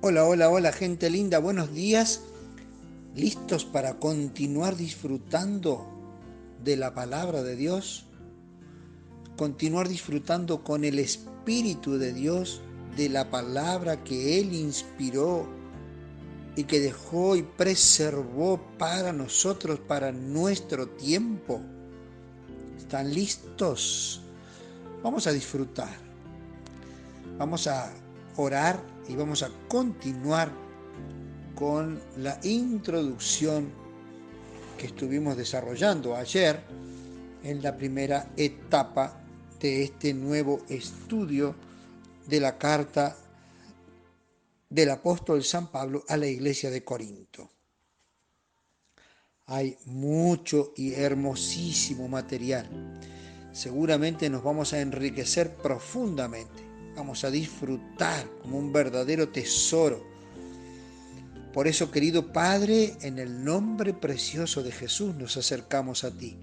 Hola, hola, hola, gente linda, buenos días. ¿Listos para continuar disfrutando de la palabra de Dios? Continuar disfrutando con el Espíritu de Dios, de la palabra que Él inspiró y que dejó y preservó para nosotros, para nuestro tiempo. ¿Están listos? Vamos a disfrutar. Vamos a orar y vamos a continuar con la introducción que estuvimos desarrollando ayer en la primera etapa de este nuevo estudio de la carta del apóstol San Pablo a la iglesia de Corinto. Hay mucho y hermosísimo material. Seguramente nos vamos a enriquecer profundamente. Vamos a disfrutar como un verdadero tesoro. Por eso, querido Padre, en el nombre precioso de Jesús nos acercamos a ti.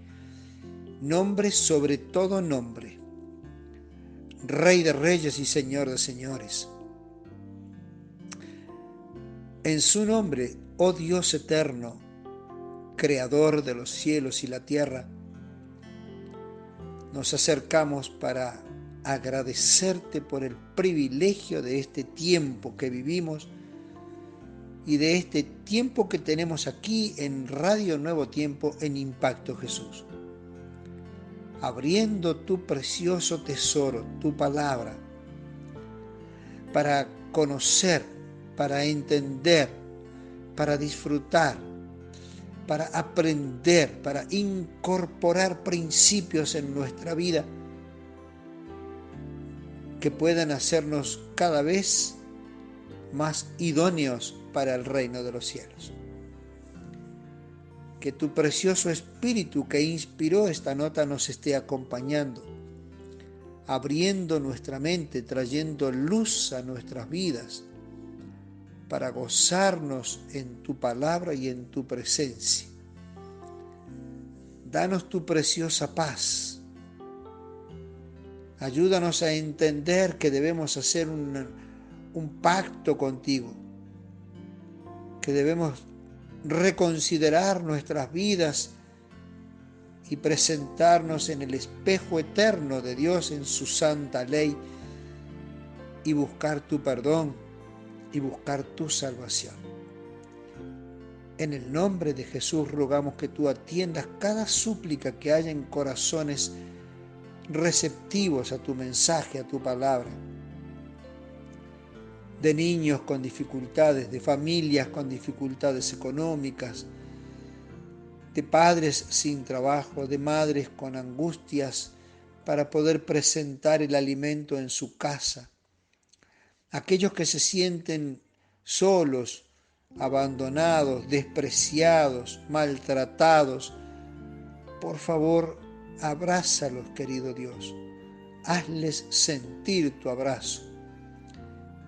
Nombre sobre todo nombre. Rey de reyes y Señor de señores. En su nombre, oh Dios eterno, Creador de los cielos y la tierra, nos acercamos para agradecerte por el privilegio de este tiempo que vivimos y de este tiempo que tenemos aquí en Radio Nuevo Tiempo en Impacto Jesús. Abriendo tu precioso tesoro, tu palabra, para conocer, para entender, para disfrutar, para aprender, para incorporar principios en nuestra vida que puedan hacernos cada vez más idóneos para el reino de los cielos. Que tu precioso Espíritu que inspiró esta nota nos esté acompañando, abriendo nuestra mente, trayendo luz a nuestras vidas, para gozarnos en tu palabra y en tu presencia. Danos tu preciosa paz. Ayúdanos a entender que debemos hacer un pacto contigo, que debemos reconsiderar nuestras vidas y presentarnos en el espejo eterno de Dios en su santa ley y buscar tu perdón y buscar tu salvación. En el nombre de Jesús rogamos que tú atiendas cada súplica que haya en corazones receptivos a tu mensaje, a tu palabra. De niños con dificultades, de familias con dificultades económicas, de padres sin trabajo, de madres con angustias para poder presentar el alimento en su casa. Aquellos que se sienten solos, abandonados, despreciados, maltratados, por favor, abrázalos, querido Dios. Hazles sentir tu abrazo.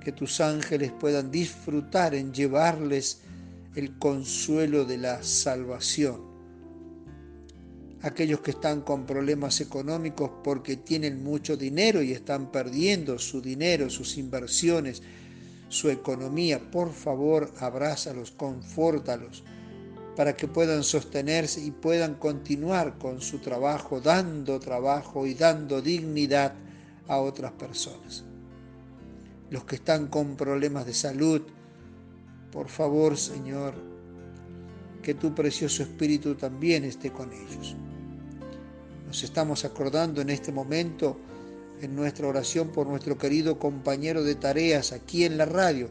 Que tus ángeles puedan disfrutar en llevarles el consuelo de la salvación. Aquellos que están con problemas económicos porque tienen mucho dinero y están perdiendo su dinero, sus inversiones, su economía, por favor, abrázalos, confórtalos, para que puedan sostenerse y puedan continuar con su trabajo y dando dignidad a otras personas. Los que están con problemas de salud, por favor, Señor, que tu precioso Espíritu también esté con ellos. Nos estamos acordando en este momento, en nuestra oración por nuestro querido compañero de tareas aquí en la radio,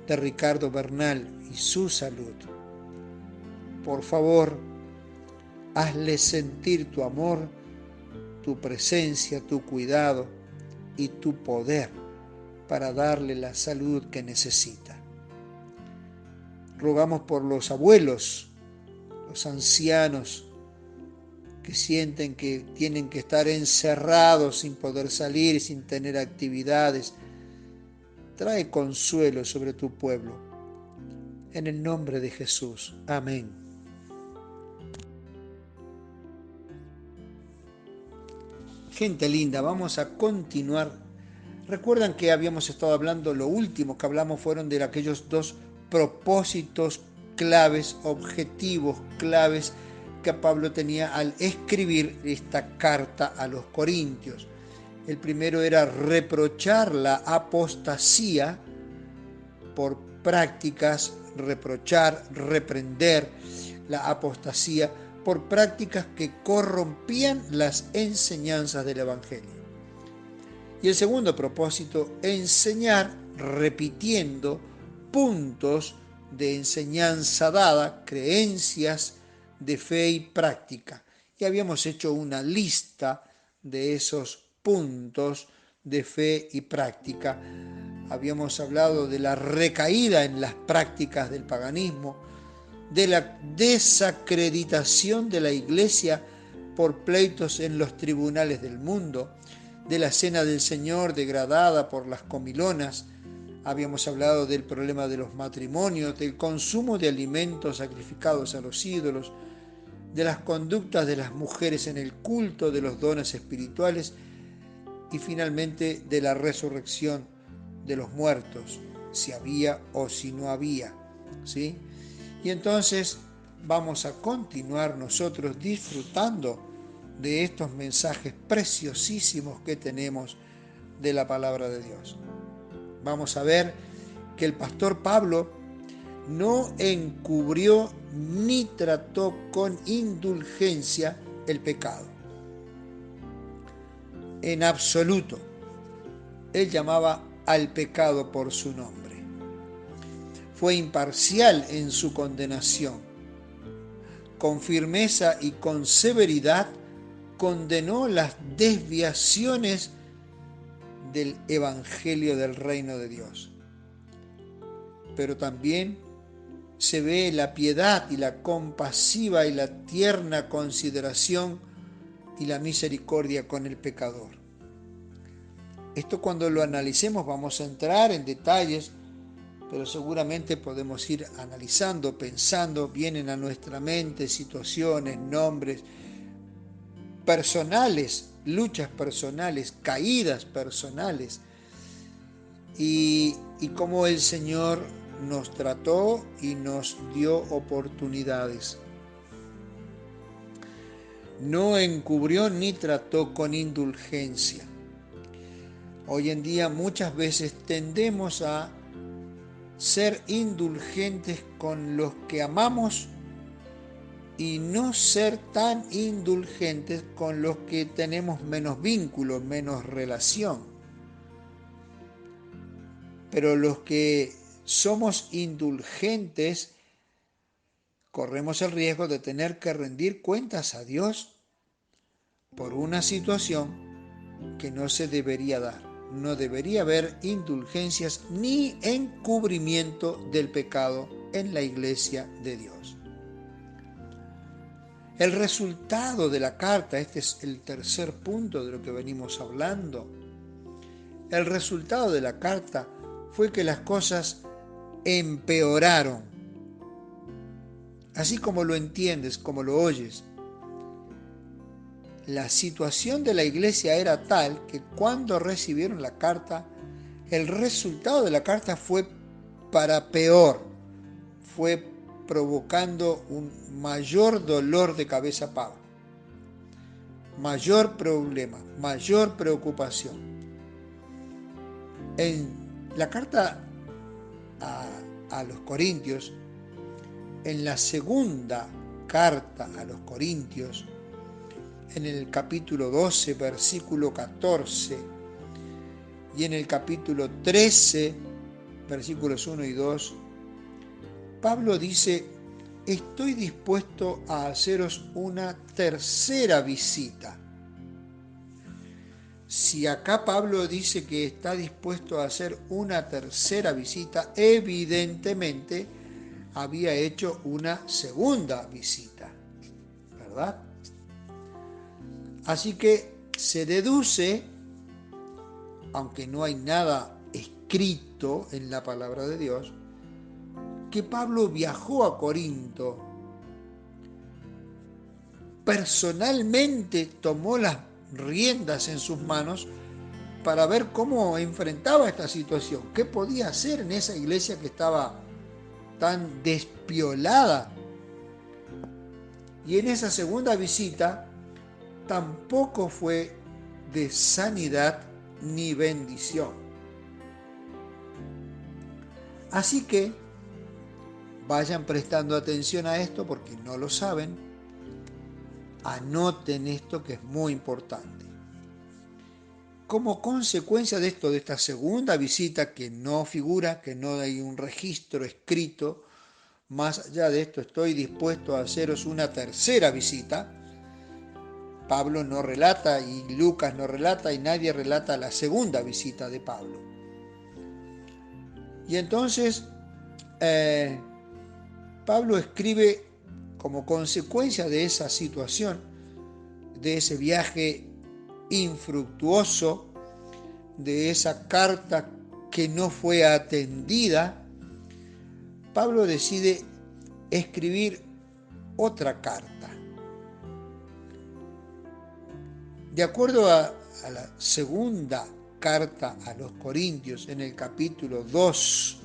de Ricardo Bernal y su salud. Por favor, hazle sentir tu amor, tu presencia, tu cuidado y tu poder para darle la salud que necesita. Rogamos por los abuelos, los ancianos que sienten que tienen que estar encerrados sin poder salir, sin tener actividades. Trae consuelo sobre tu pueblo. En el nombre de Jesús. Amén. Gente linda, vamos a continuar Recuerdan que habíamos estado hablando, lo último que hablamos fueron de aquellos dos propósitos claves, objetivos claves que Pablo tenía al escribir esta carta a los Corintios. El primero era reprochar la apostasía por prácticas, reprender la apostasía por prácticas que corrompían las enseñanzas del Evangelio. Y el segundo propósito, enseñar repitiendo puntos de enseñanza dada, creencias de fe y práctica. Y habíamos hecho una lista de esos puntos de fe y práctica. Habíamos hablado de la recaída en las prácticas del paganismo, de la desacreditación de la Iglesia por pleitos en los tribunales del mundo, de la cena del Señor degradada por las comilonas. Habíamos hablado del problema de los matrimonios, del consumo de alimentos sacrificados a los ídolos, de las conductas de las mujeres en el culto de los dones espirituales y finalmente de la resurrección de los muertos, si había o si no había, ¿sí? Y entonces vamos a continuar nosotros disfrutando de estos mensajes preciosísimos que tenemos de la palabra de Dios. Vamos a ver que el pastor Pablo no encubrió ni trató con indulgencia el pecado. En absoluto. Él llamaba al pecado por su nombre. Fue imparcial en su condenación. Con firmeza y con severidad condenó las desviaciones del evangelio del reino de Dios. Pero también se ve la piedad y la compasiva y la tierna consideración y la misericordia con el pecador. Esto cuando lo analicemos vamos a entrar en detalles, pero seguramente podemos ir analizando, pensando, vienen a nuestra mente situaciones, nombres personales, luchas personales, caídas personales y cómo el Señor nos trató y nos dio oportunidades. No encubrió ni trató con indulgencia. Hoy en día muchas veces tendemos a ser indulgentes con los que amamos y no ser tan indulgentes con los que tenemos menos vínculo, menos relación. Pero los que somos indulgentes corremos el riesgo de tener que rendir cuentas a Dios por una situación que no se debería dar. No debería haber indulgencias ni encubrimiento del pecado en la iglesia de Dios. El resultado de la carta, este es el tercer punto de lo que venimos hablando, el resultado de la carta fue que las cosas empeoraron. Así como lo entiendes, como lo oyes. La situación de la iglesia era tal que cuando recibieron la carta, el resultado de la carta fue para peor. Fue provocando un mayor dolor de cabeza a Pablo. Mayor problema, mayor preocupación. En la carta a los Corintios, en la segunda carta a los Corintios, en el capítulo 12, versículo 14, y en el capítulo 13, versículos 1 y 2, Pablo dice: estoy dispuesto a haceros una tercera visita. Si acá Pablo dice que está dispuesto a hacer una tercera visita, evidentemente había hecho una segunda visita, ¿verdad? Así que se deduce, aunque no hay nada escrito en la palabra de Dios, que Pablo viajó a Corinto, personalmente tomó las riendas en sus manos para ver cómo enfrentaba esta situación, qué podía hacer en esa iglesia que estaba tan despiolada. Y en esa segunda visita tampoco fue de sanidad ni bendición. Así que vayan prestando atención a esto porque no lo saben. Anoten esto que es muy importante. Como consecuencia de esto, de esta segunda visita que no figura, que no hay un registro escrito, más allá de esto estoy dispuesto a haceros una tercera visita. Pablo no relata y Lucas no relata y nadie relata la segunda visita de Pablo. Y entonces Pablo escribe como consecuencia de esa situación, de ese viaje infructuoso, de esa carta que no fue atendida, Pablo decide escribir otra carta. De acuerdo a la segunda carta a los Corintios, en el capítulo 2,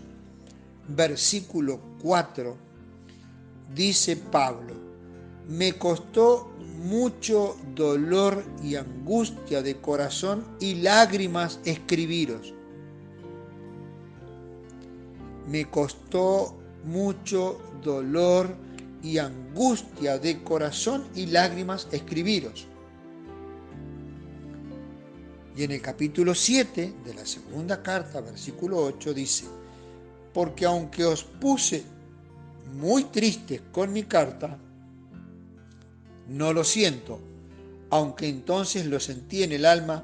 versículo 4, dice Pablo: me costó mucho dolor y angustia de corazón y lágrimas escribiros. Me costó mucho dolor y angustia de corazón y lágrimas escribiros. Y en el capítulo 7 de la segunda carta, versículo 8, dice: porque aunque os puse muy tristes con mi carta, no lo siento, aunque entonces lo sentí en el alma,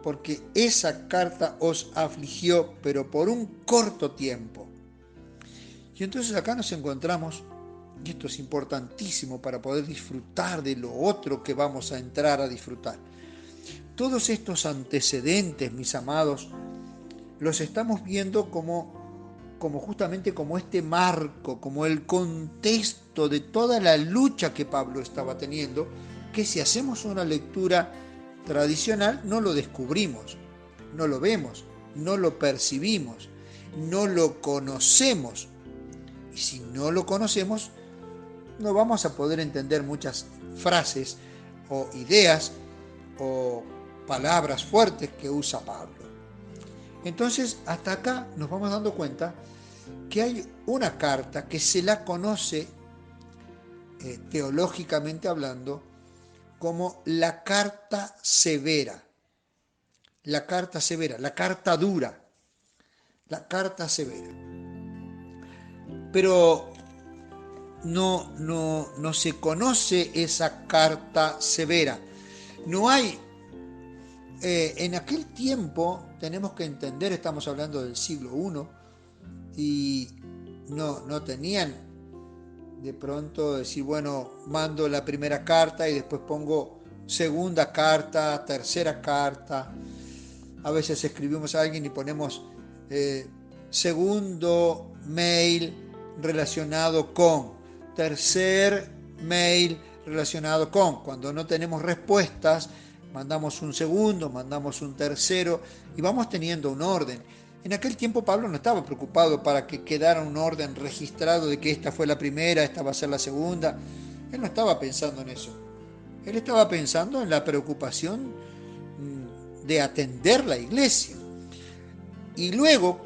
porque esa carta os afligió, pero por un corto tiempo. Y entonces acá nos encontramos, y esto es importantísimo para poder disfrutar de lo otro que vamos a entrar a disfrutar. Todos estos antecedentes, mis amados, los estamos viendo como justamente como este marco, como el contexto de toda la lucha que Pablo estaba teniendo, que si hacemos una lectura tradicional no lo descubrimos, no lo vemos, no lo percibimos, no lo conocemos. Y si no lo conocemos, no vamos a poder entender muchas frases o ideas o palabras fuertes que usa Pablo. Entonces, hasta acá nos vamos dando cuenta que hay una carta que se la conoce, teológicamente hablando, como la carta severa. La carta severa, la carta dura, la carta severa. Pero no se conoce esa carta severa. No hay, en aquel tiempo, tenemos que entender, estamos hablando del siglo I, y no tenían de pronto decir, bueno, mando la primera carta y después pongo segunda carta, tercera carta. A veces escribimos a alguien y ponemos segundo mail relacionado con, tercer mail relacionado con. Cuando no tenemos respuestas, mandamos un segundo, mandamos un tercero y vamos teniendo un orden. En aquel tiempo Pablo no estaba preocupado para que quedara un orden registrado de que esta fue la primera, esta va a ser la segunda. Él no estaba pensando en eso. Él estaba pensando en la preocupación de atender la iglesia. Y luego,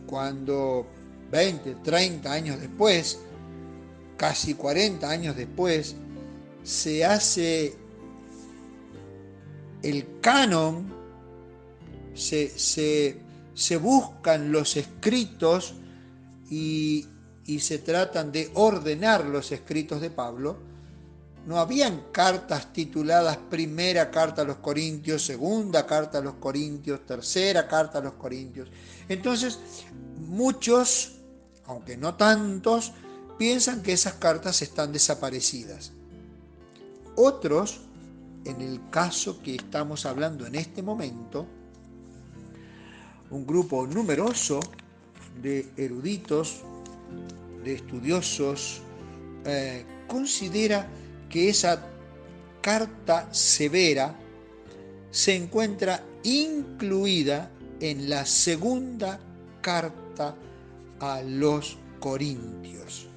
cuando 20, 30 años después, casi 40 años después, se hace el canon, se buscan los escritos y se tratan de ordenar los escritos de Pablo. No habían cartas tituladas primera carta a los Corintios, segunda carta a los Corintios, tercera carta a los Corintios. Entonces, muchos, aunque no tantos, piensan que esas cartas están desaparecidas. Otros, en el caso que estamos hablando en este momento, un grupo numeroso de eruditos, de estudiosos, considera que esa carta severa se encuentra incluida en la segunda carta a los Corintios.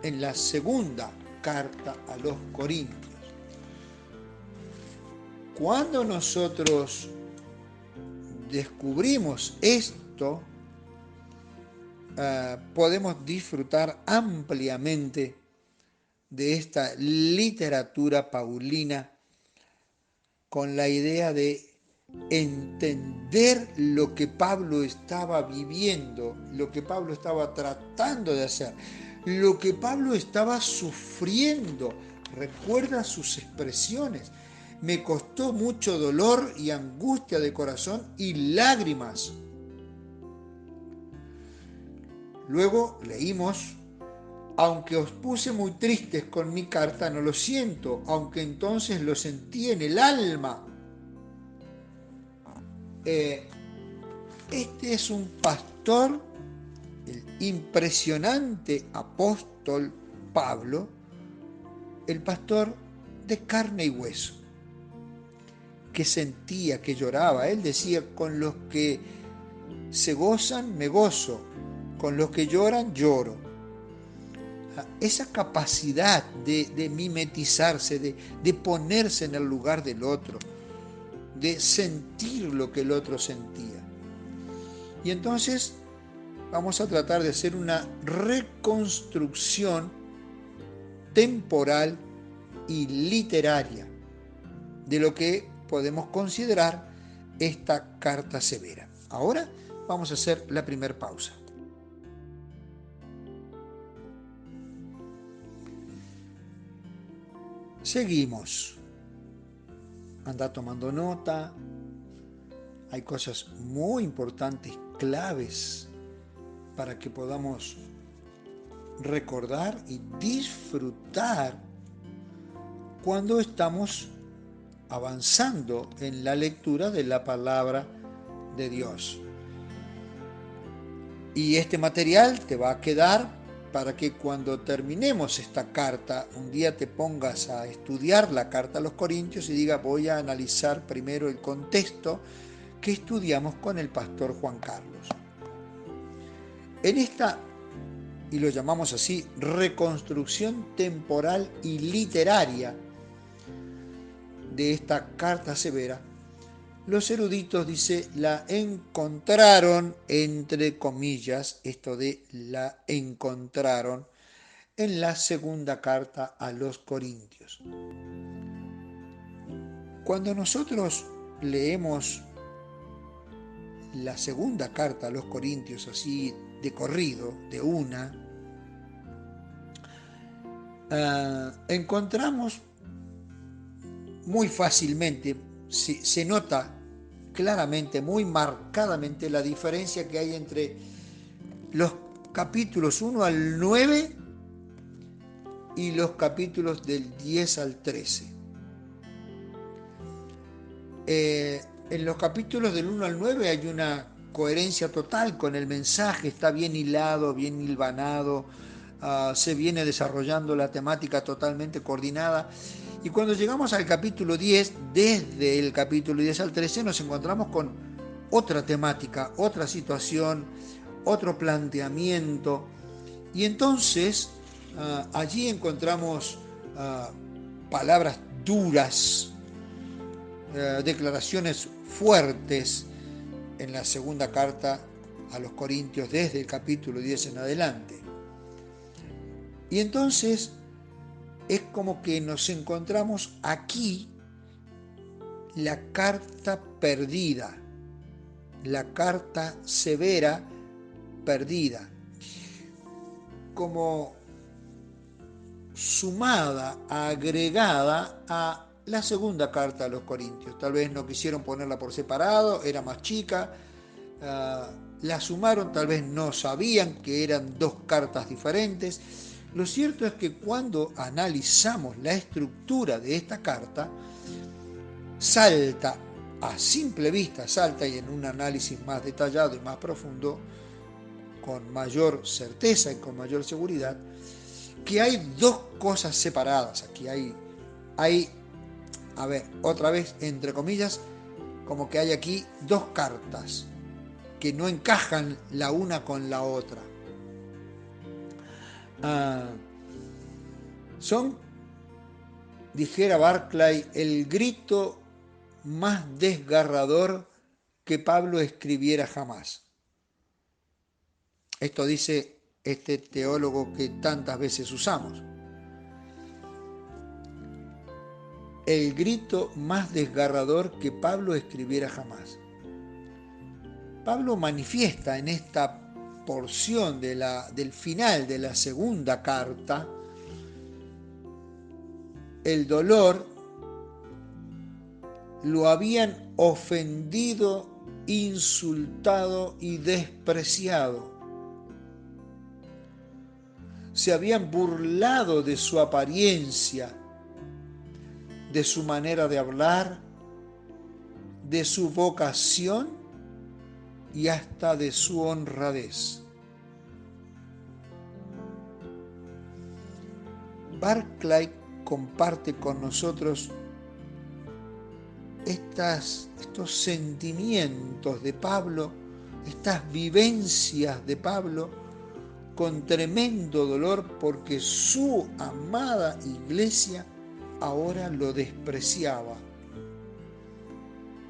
En la segunda carta a los Corintios. Cuando nosotros descubrimos esto, podemos disfrutar ampliamente de esta literatura paulina con la idea de entender lo que Pablo estaba viviendo, lo que Pablo estaba tratando de hacer, lo que Pablo estaba sufriendo. Recuerda sus expresiones. Me costó mucho dolor y angustia de corazón y lágrimas. Luego leímos: aunque os puse muy tristes con mi carta, no lo siento, aunque entonces lo sentí en el alma. Este es un pastor, el impresionante apóstol Pablo, el pastor de carne y hueso, que sentía, que lloraba. Él decía: con los que se gozan, me gozo, con los que lloran, lloro. Esa capacidad de mimetizarse, de ponerse en el lugar del otro, de sentir lo que el otro sentía. Y entonces vamos a tratar de hacer una reconstrucción temporal y literaria de lo que podemos considerar esta carta severa. Ahora vamos a hacer la primera pausa. Seguimos. Anda tomando nota. Hay cosas muy importantes, claves, para que podamos recordar y disfrutar cuando estamos avanzando en la lectura de la palabra de Dios. Y este material te va a quedar para que cuando terminemos esta carta, un día te pongas a estudiar la carta a los Corintios y digas: voy a analizar primero el contexto que estudiamos con el pastor Juan Carlos. En esta, y lo llamamos así, reconstrucción temporal y literaria de esta carta severa, los eruditos, dice, la encontraron, entre comillas, esto de la encontraron, en la segunda carta a los Corintios. Cuando nosotros leemos la segunda carta a los Corintios así de corrido, de una, encontramos muy fácilmente, se nota claramente, muy marcadamente la diferencia que hay entre los capítulos 1 al 9 y los capítulos del 10 al 13. En los capítulos del 1 al 9 hay una coherencia total con el mensaje, está bien hilado, bien hilvanado, se viene desarrollando la temática totalmente coordinada. Y cuando llegamos al capítulo 10, desde el capítulo 10 al 13, nos encontramos con otra temática, otra situación, otro planteamiento. Y entonces allí encontramos palabras duras, declaraciones fuertes en la segunda carta a los Corintios, desde el capítulo 10 en adelante. Y entonces es como que nos encontramos aquí la carta perdida, la carta severa perdida, como sumada, agregada a la segunda carta a los Corintios. Tal vez no quisieron ponerla por separado, era más chica, la sumaron, tal vez no sabían que eran dos cartas diferentes. Lo cierto es que cuando analizamos la estructura de esta carta, salta a simple vista, salta, y en un análisis más detallado y más profundo, con mayor certeza y con mayor seguridad, que hay dos cosas separadas. Aquí hay, a ver, otra vez, entre comillas, como que hay aquí dos cartas que no encajan la una con la otra. Son, dijera Barclay, el grito más desgarrador que Pablo escribiera jamás. Esto dice este teólogo que tantas veces usamos. El grito más desgarrador que Pablo escribiera jamás. Pablo manifiesta en esta porción del final de la segunda carta el dolor. Lo habían ofendido, insultado y despreciado. Se habían burlado de su apariencia, de su manera de hablar, de su vocación y hasta de su honradez. Barclay comparte con nosotros estos sentimientos de Pablo, estas vivencias de Pablo, con tremendo dolor porque su amada iglesia ahora lo despreciaba.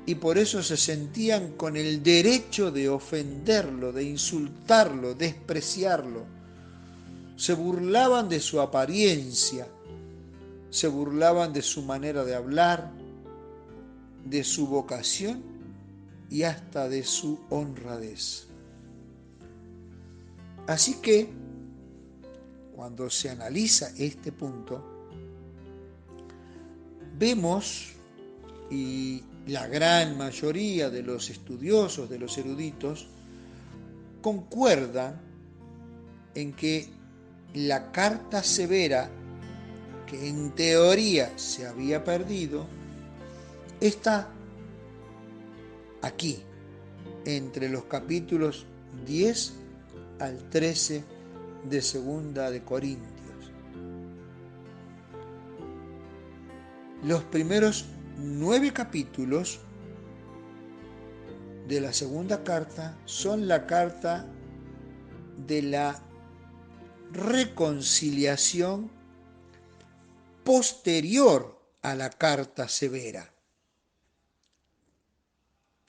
Y por eso se sentían con el derecho de ofenderlo, de insultarlo, despreciarlo. Se burlaban de su apariencia, se burlaban de su manera de hablar, de su vocación y hasta de su honradez. Así que, cuando se analiza este punto, vemos, y la gran mayoría de los estudiosos, de los eruditos, concuerdan en que la carta severa, que en teoría se había perdido, está aquí, entre los capítulos 10 al 13 de Segunda de Corintios. Los primeros 9 capítulos de la segunda carta son la carta de la reconciliación posterior a la carta severa.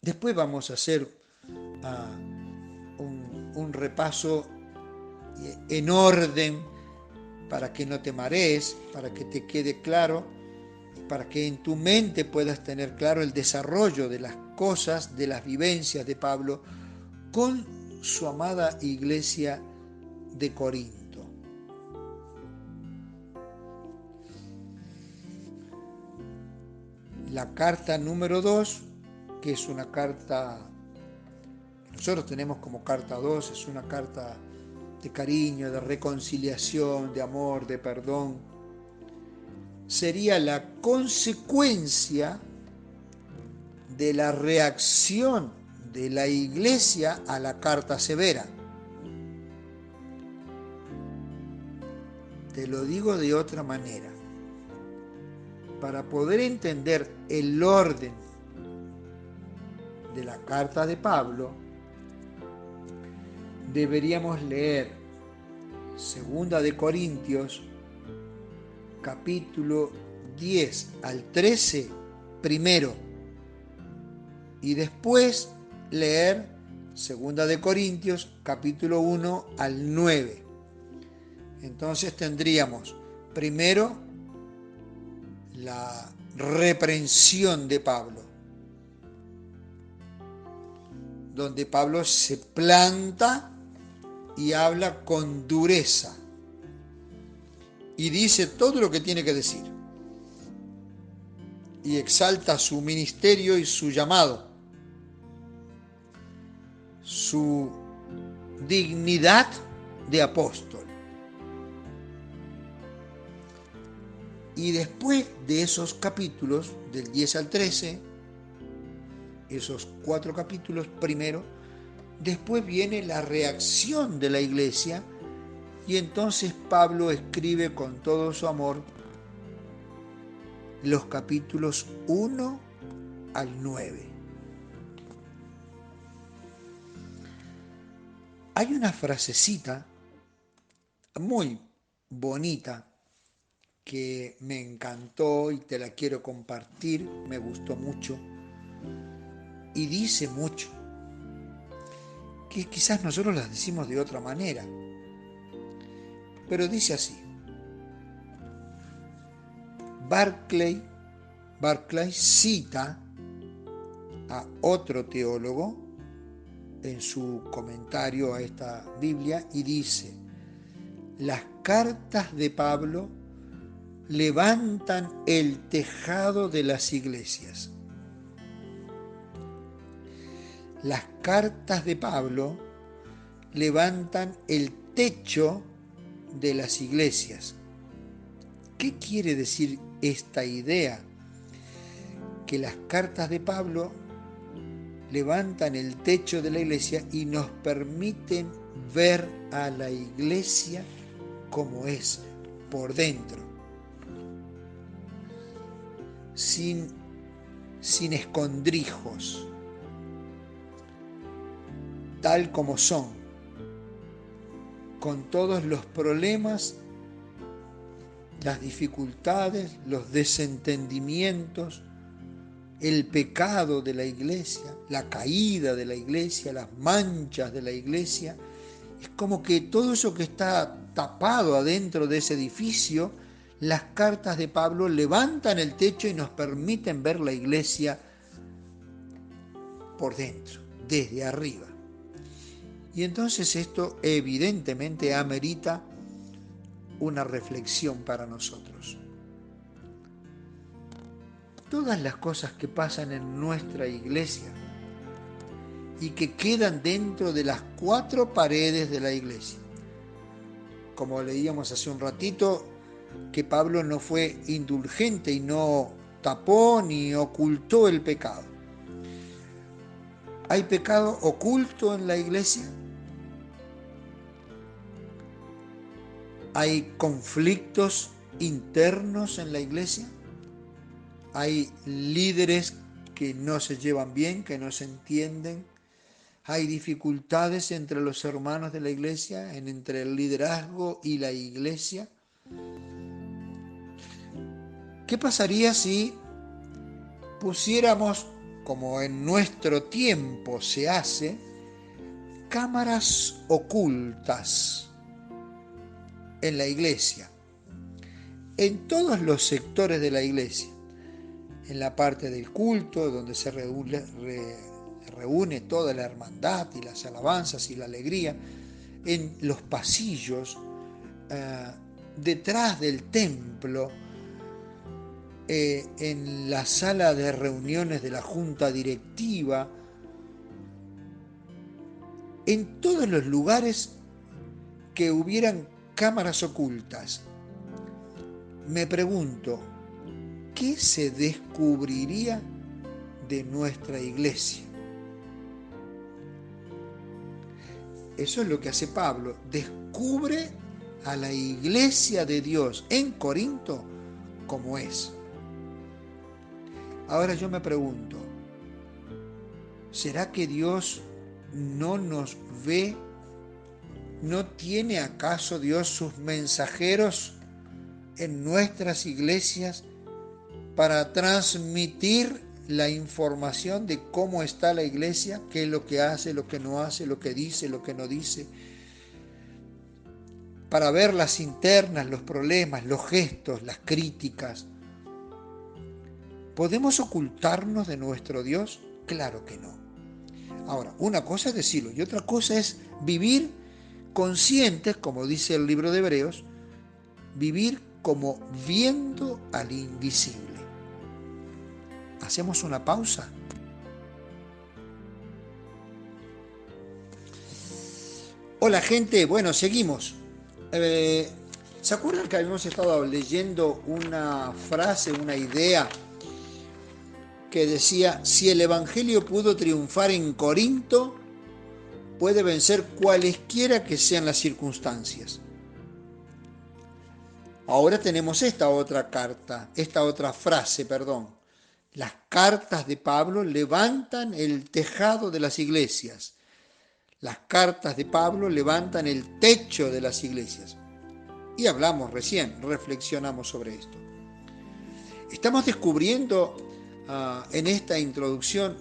Después vamos a hacer un repaso en orden para que no te marees, para que te quede claro, para que en tu mente puedas tener claro el desarrollo de las cosas, de las vivencias de Pablo con su amada iglesia de Corinto. La carta número 2, que es una carta que nosotros tenemos como carta 2, es una carta de cariño, de reconciliación, de amor, de perdón. Sería la consecuencia de la reacción de la iglesia a la carta severa. Te lo digo de otra manera. Para poder entender el orden de la carta de Pablo, deberíamos leer 2 de Corintios, capítulo 10 al 13 primero, y después leer 2 de Corintios, capítulo 1 al 9. Entonces tendríamos primero la reprensión de Pablo, donde Pablo se planta y habla con dureza y dice todo lo que tiene que decir y exalta su ministerio y su llamado, su dignidad de apóstol. Y después de esos capítulos, del 10 al 13, esos 4 capítulos primero, después viene la reacción de la iglesia y entonces Pablo escribe con todo su amor los capítulos 1 al 9. Hay una frasecita muy bonita que me encantó y te la quiero compartir, me gustó mucho y dice mucho, que quizás nosotros las decimos de otra manera, pero dice así: Barclay cita a otro teólogo en su comentario a esta Biblia y dice: las cartas de Pablo levantan el tejado de las iglesias. Las cartas de Pablo levantan el techo de las iglesias. ¿Qué quiere decir esta idea? Que las cartas de Pablo levantan el techo de la iglesia y nos permiten ver a la iglesia como es por dentro, sin escondrijos, tal como son, con todos los problemas, las dificultades, los desentendimientos, el pecado de la iglesia, la caída de la iglesia, las manchas de la iglesia. Es como que todo eso que está tapado adentro de ese edificio, las cartas de Pablo levantan el techo y nos permiten ver la iglesia por dentro, desde arriba. Y entonces esto evidentemente amerita una reflexión para nosotros. Todas las cosas que pasan en nuestra iglesia y que quedan dentro de las cuatro paredes de la iglesia. Como leíamos hace un ratito, que Pablo no fue indulgente y no tapó ni ocultó el pecado. ¿Hay pecado oculto en la iglesia? ¿Hay conflictos internos en la iglesia? ¿Hay líderes que no se llevan bien, que no se entienden? ¿Hay dificultades entre los hermanos de la iglesia, entre el liderazgo y la iglesia? ¿Qué pasaría si pusiéramos, como en nuestro tiempo se hace, cámaras ocultas en la iglesia, en todos los sectores de la iglesia, en la parte del culto, donde se reúne toda la hermandad y las alabanzas y la alegría, en los pasillos, detrás del templo, en la sala de reuniones de la junta directiva, en todos los lugares que hubieran cámaras ocultas. Me pregunto, ¿qué se descubriría de nuestra iglesia? Eso es lo que hace Pablo, descubre a la iglesia de Dios en Corinto como es. Ahora yo me pregunto, ¿será que Dios no nos ve? ¿No tiene acaso Dios sus mensajeros en nuestras iglesias para transmitir la información de cómo está la iglesia, qué es lo que hace, lo que no hace, lo que dice, lo que no dice? Para ver las internas, los problemas, los gestos, las críticas. ¿Podemos ocultarnos de nuestro Dios? Claro que no. Ahora, una cosa es decirlo y otra cosa es vivir conscientes, como dice el libro de Hebreos, vivir como viendo al invisible. ¿Hacemos una pausa? Hola gente, bueno, seguimos. ¿Se acuerdan que habíamos estado leyendo una frase, una idea que decía: si el Evangelio pudo triunfar en Corinto, puede vencer cualesquiera que sean las circunstancias? Ahora tenemos esta otra frase. Las cartas de Pablo levantan el tejado de las iglesias. Las cartas de Pablo levantan el techo de las iglesias. Y hablamos recién, reflexionamos sobre esto. Estamos descubriendo en esta introducción,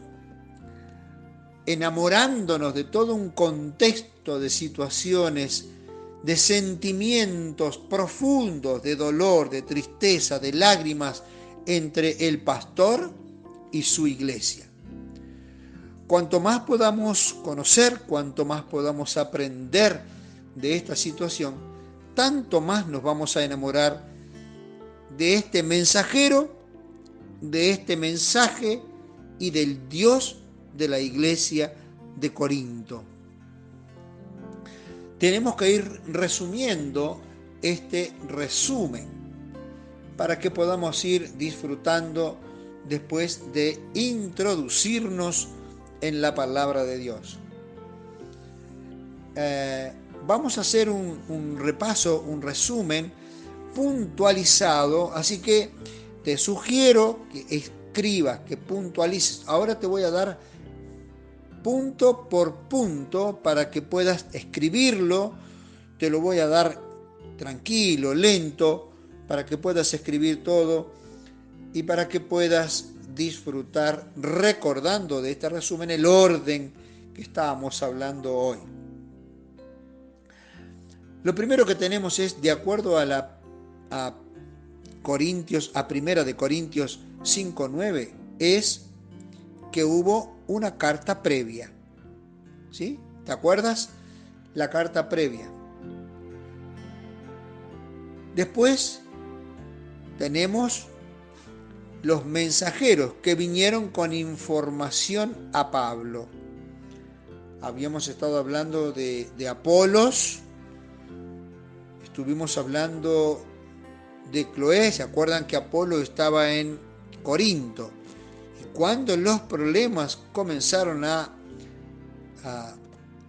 enamorándonos de todo un contexto de situaciones, de sentimientos profundos, de dolor, de tristeza, de lágrimas entre el pastor y su iglesia. Cuanto más podamos conocer, cuanto más podamos aprender de esta situación, tanto más nos vamos a enamorar de este mensajero, de este mensaje y del Dios de la iglesia de Corinto. Tenemos que ir resumiendo este resumen para que podamos ir disfrutando después de introducirnos en la palabra de Dios. Vamos a hacer un repaso, un resumen puntualizado, así que te sugiero que escribas, que puntualices. Ahora te voy a dar punto por punto para que puedas escribirlo. Te lo voy a dar tranquilo, lento, para que puedas escribir todo y para que puedas disfrutar recordando de este resumen el orden que estábamos hablando hoy. Lo primero que tenemos es, de acuerdo a Primera de Corintios 5:9, es que hubo una carta previa. ¿Sí? ¿Te acuerdas? La carta previa. Después tenemos los mensajeros que vinieron con información a Pablo. Habíamos estado hablando de Apolos, estuvimos hablando de Cloé. ¿Se acuerdan que Apolo estaba en Corinto? Y cuando los problemas comenzaron a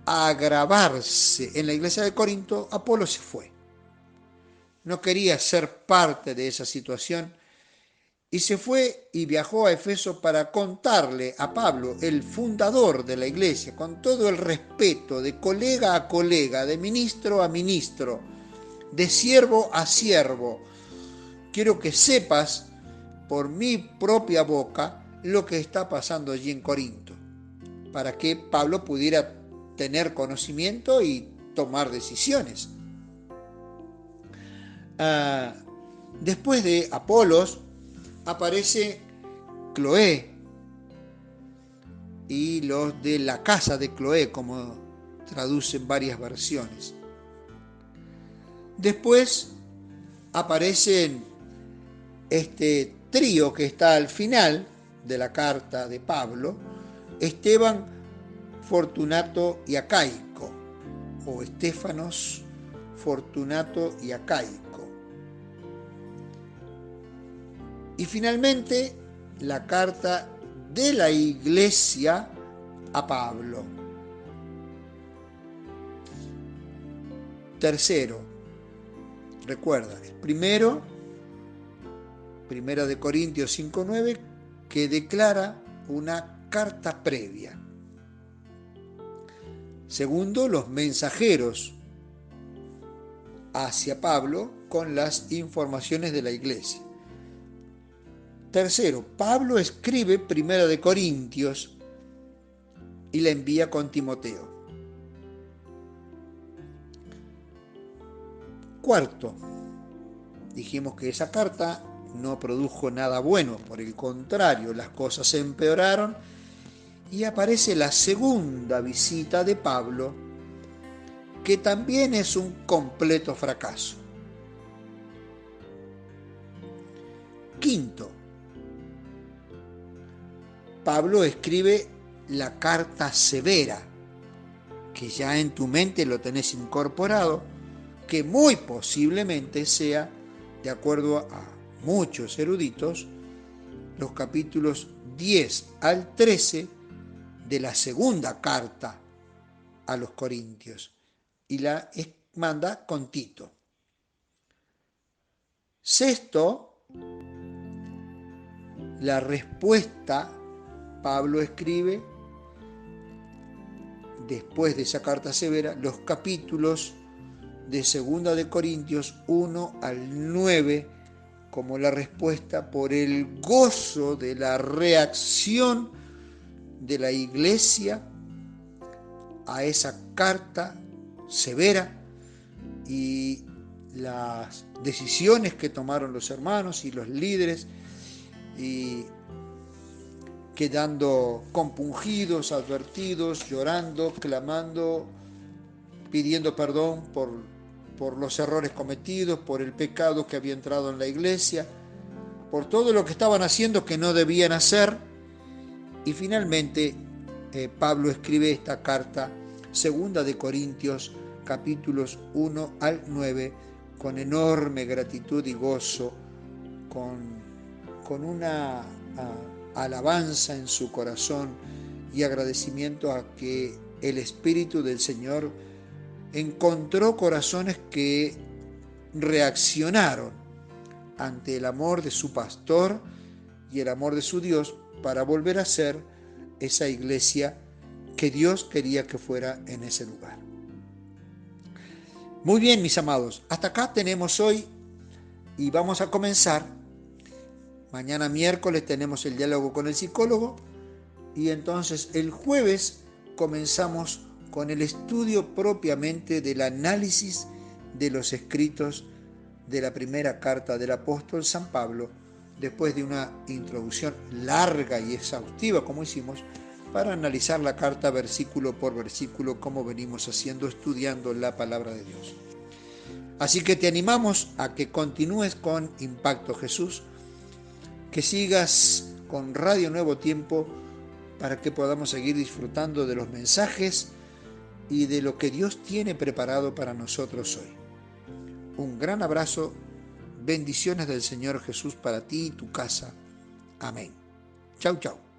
agravarse en la iglesia de Corinto, Apolo se fue. No quería ser parte de esa situación y se fue y viajó a Efeso para contarle a Pablo, el fundador de la iglesia, con todo el respeto, de colega a colega, de ministro a ministro, de siervo a siervo: quiero que sepas por mi propia boca lo que está pasando allí en Corinto, para que Pablo pudiera tener conocimiento y tomar decisiones. Después de Apolos aparece Cloé y los de la casa de Cloé, como traducen varias versiones. Después aparecen este trío que está al final de la carta de Pablo: Esteban, Fortunato y Acaico, o Estéfanos, Fortunato y Acaico. Y finalmente la carta de la iglesia a Pablo. Tercero, recuerda, el primero, Primera de Corintios 5:9, que declara una carta previa. Segundo, los mensajeros hacia Pablo con las informaciones de la iglesia. Tercero, Pablo escribe Primera de Corintios y la envía con Timoteo. Cuarto, dijimos que esa carta no produjo nada bueno, por el contrario, las cosas se empeoraron y aparece la segunda visita de Pablo, que también es un completo fracaso. Quinto, Pablo escribe la carta severa, que ya en tu mente lo tenés incorporado, que muy posiblemente sea, de acuerdo a muchos eruditos, los capítulos 10 al 13 de la segunda carta a los Corintios, y la manda con Tito. Sexto, la respuesta. Pablo escribe después de esa carta severa, los capítulos de 2 de Corintios 1 al 9 como la respuesta por el gozo de la reacción de la iglesia a esa carta severa y las decisiones que tomaron los hermanos y los líderes, y quedando compungidos, advertidos, llorando, clamando, pidiendo perdón por los errores cometidos, por el pecado que había entrado en la iglesia, por todo lo que estaban haciendo que no debían hacer. Y finalmente Pablo escribe esta carta, 2 de Corintios, capítulos 1 al 9, con enorme gratitud y gozo, con una alabanza en su corazón y agradecimiento a que el Espíritu del Señor encontró corazones que reaccionaron ante el amor de su pastor y el amor de su Dios para volver a ser esa iglesia que Dios quería que fuera en ese lugar. Muy bien, mis amados, hasta acá tenemos hoy y vamos a comenzar. Mañana miércoles tenemos el diálogo con el psicólogo y entonces el jueves comenzamos con el estudio propiamente del análisis de los escritos de la primera carta del apóstol San Pablo, después de una introducción larga y exhaustiva como hicimos, para analizar la carta versículo por versículo como venimos haciendo, estudiando la palabra de Dios. Así que te animamos a que continúes con Impacto Jesús, que sigas con Radio Nuevo Tiempo para que podamos seguir disfrutando de los mensajes y de lo que Dios tiene preparado para nosotros hoy. Un gran abrazo, bendiciones del Señor Jesús para ti y tu casa. Amén. Chau, chau.